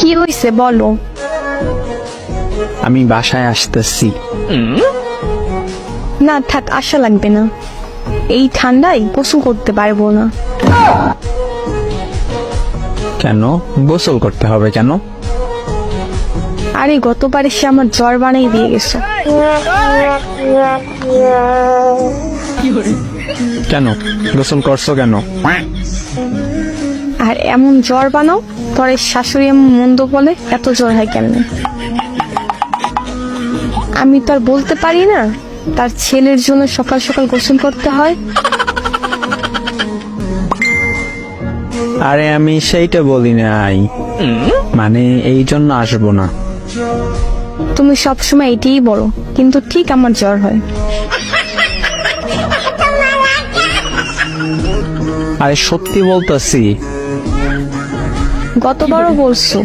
কি হয়েছে বলো। আমি বাসায় আসতেছি। না থাক, আশা লাগবে না, এই ঠান্ডায় গোসল করতে পারবো না। কেন গোসল করতে হবে কেন? আরে গতবার এসে আমার জ্বর বানাই দিয়ে গেছো। কেন গোসল করছো কেন? আর এমন জ্বর বানাও, তোর শাশুড়ি এমন মন্দ বলে এত জ্বর হয় কেমনে? আমি তো আর বলতে পারি না তার ছেলের জন্য সকাল সকাল গোসল করতে হয়। আরে আমি সেইটা বলি নাই, মানে এই জন্য আসবো না। তুমি সবসময় এটাই বলো, কিন্তু ঠিক আমার জ্বর হয়। আরে সত্যি বলতেছি। গতবারও বলছো।